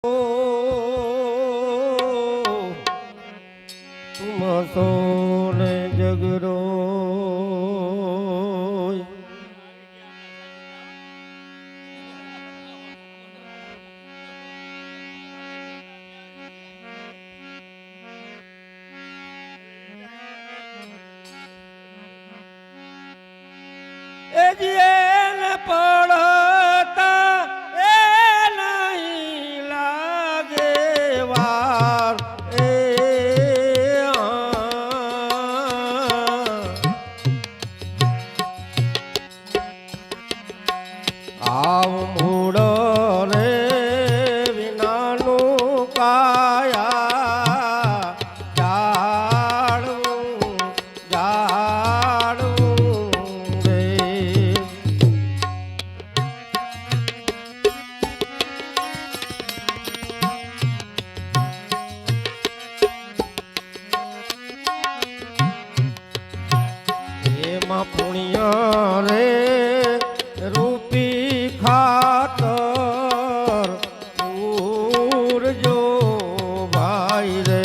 तुम सोने जगरो पड़ता ए नहीं लागे वार आव मूड़ रे विनानु काया पुण्य रे रूपी खातर पूर जो भाई रे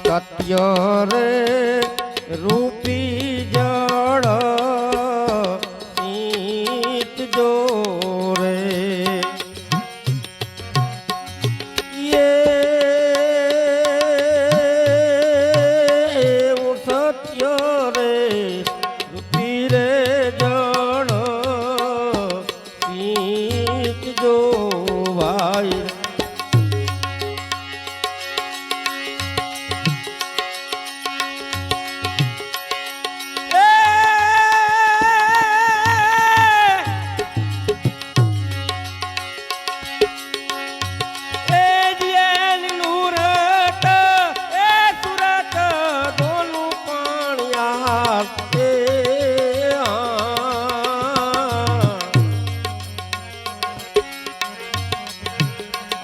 सत्य रे रूपी जड़ शीत जो रे ये सत्य रे रूपी रे जड़ शीत जो भाई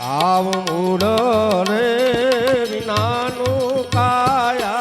आव मूड़ रे विनानु काया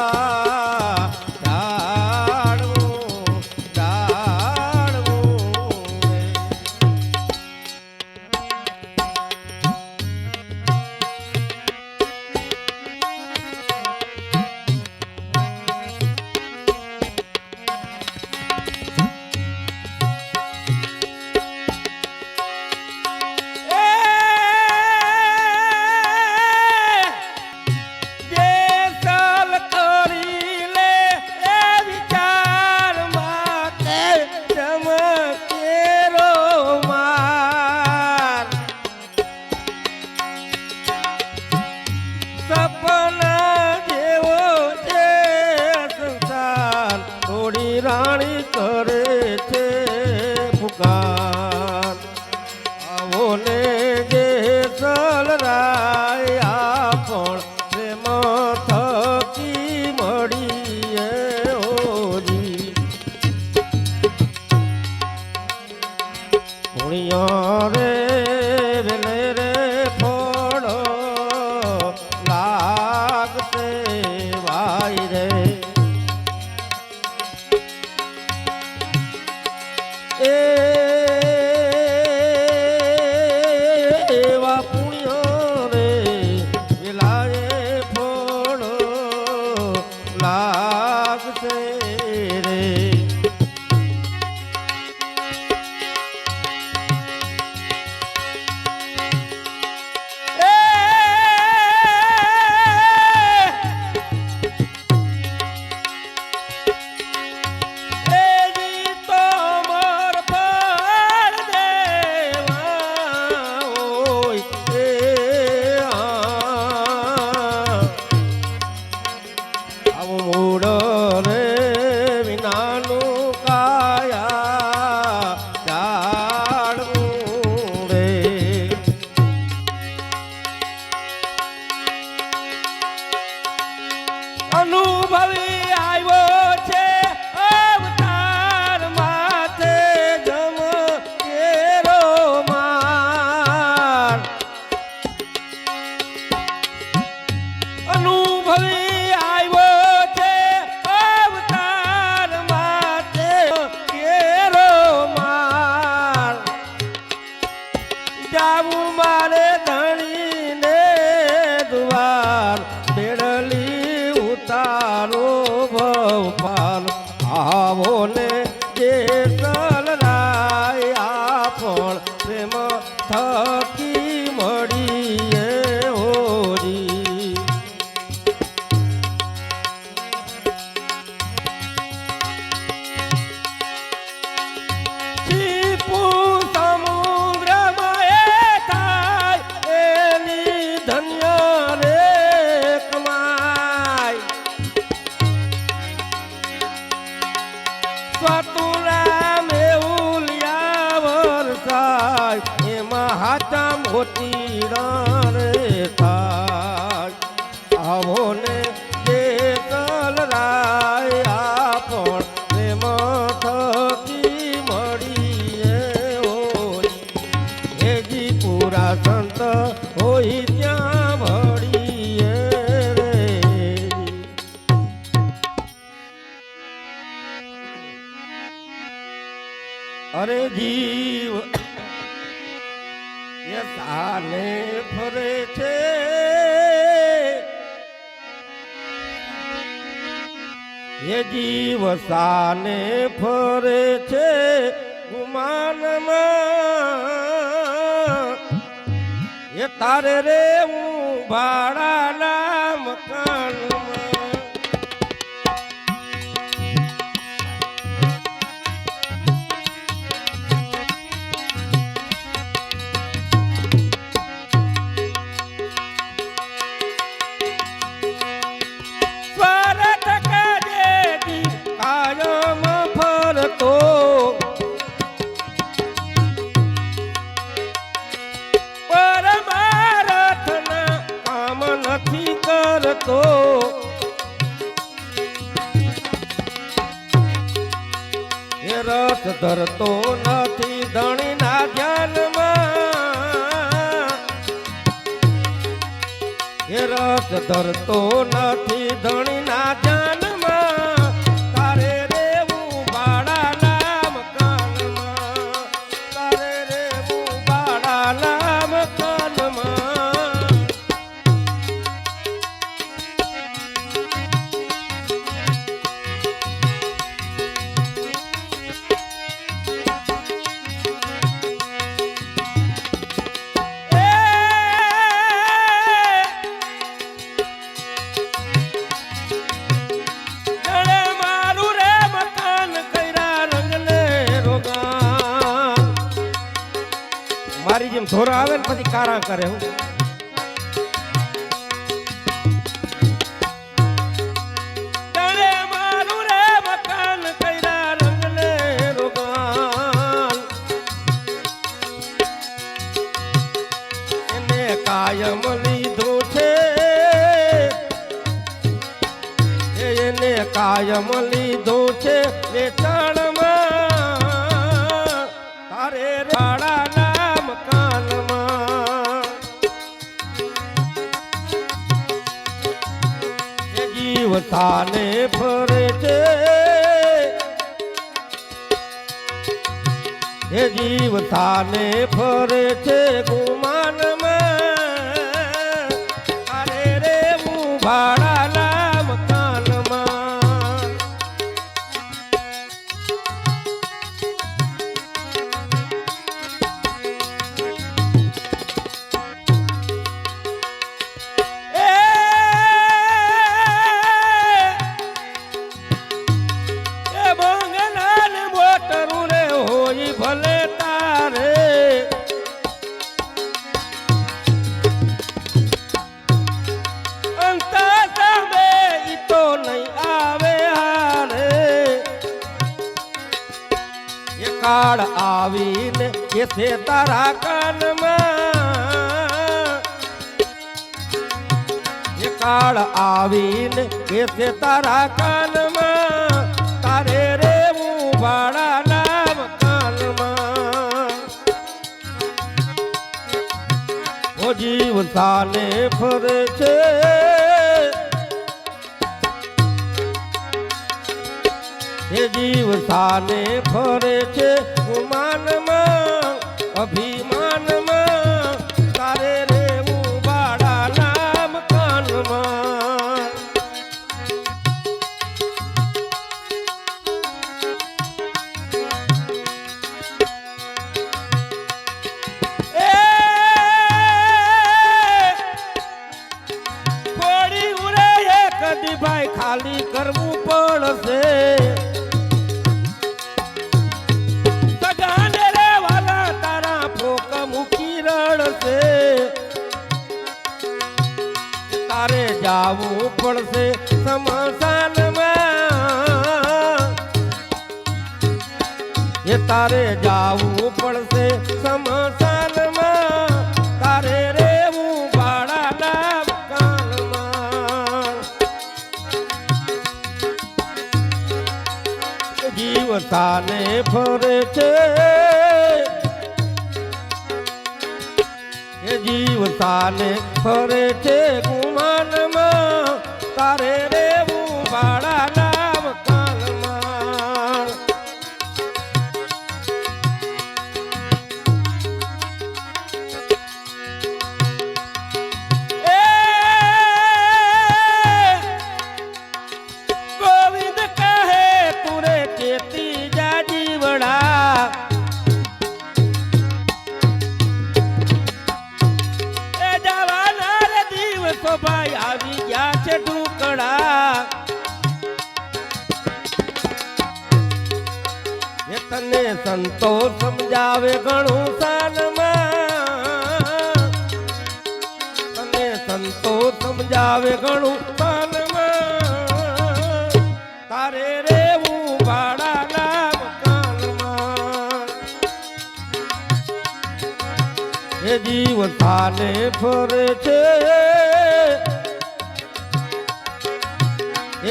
राणी करे थे पुकार आवो ने जे सल राया पण प्रेम थकी मळीए ओजी पुण्य रे वेले रे फळ लागते भाई रे જેસલ રાય પણ પ્રેમ થકી મળીએ હોરી. ચીપુ સમુદ્રમાં એ થાય એની ધન્ય રે કમાય. સ્વતુલા મેઉલિયા વરસાય એમાં હાચા મોતી રે થાય. આવો ને જેસલ રાય પણ પ્રેમ થકી મળીએ હોય. હેજી પૂરા સંત હોય ત્યાં મળીએ રે. અરે જીવ એ સાને ફરે છે એ જીવ સાને ફરે છે ગુમાનમાં. એ તારે રે હું ભાડાના મકાનમાં. સ્વરત કાજેથી કાયમ ફરતો પરમારથના કામ નથી કરતો. એ રસ ધરતો નથી ધણીના ધ્યાનમાં. એ રસ ધરતો નથી ધણીના ધ્યાનમાં. તારે રેવું ભાડાના મકાનમાં. તારે રેવું ભાડાના મકાનમાં. જણે મારું રે મકાન કર્યા રંગને રોગાન. મારી જેમ ધોરા આવે ને પછી કારા કરે હું. જણે મારું રે મકાન કર્યા રંગને રોગાન. એને કાયમ લીધું છે એને કાયમ લીધું છે વેચાણમાં. તારે ભાડાના મકાનમાં. એ જીવ સાને ફરે છે એ જીવ સાને ફરે છે ગુમાનમાં. તારે રે હું ભાડાના મકાનમાં. એ બંગલા ને મોટરું રે હોય ભલે તારે. અંતા સામે ઈ તો નહીં આવે હારે. એ કાળ આવીને કે છે તારા કાનમાં. એ કાળ આવીને કે છે તારા કાનમાં. તારે રેવું ભાડાના મકાનમાં. ઓ જીવ સાને ફરે છે એ જીવ સાને ફરે છે ગુમાનમાં અભિમાનમાં. તારે રેવું ભાડાના મકાનમાં. એ તારે જાવું પડશે સ્મશાનમાં, તારે રેવું ભાડાના મકાનમાં. જીવ તાને ફરે છે, એ જીવ તાને ફરે છે ગુમાનમાં, તારે રેવું ભાડાના મકાનમાં. એ ગોવિંદ કહે તુરે ચેતી જા જીવડા, એ જવાના રે દિવસો ભાઈ આવી ગયા છે ટુકડા. એ તને સંતો સમજાવે ઘણું સાનમાં, તને સંતો સમજાવે ઘણું સાનમાં, તારે રેવું ભાડાના મકાનમાં. એ જીવ તાને ફરે છે,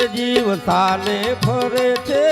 એ જીવ તાને ફરે છે.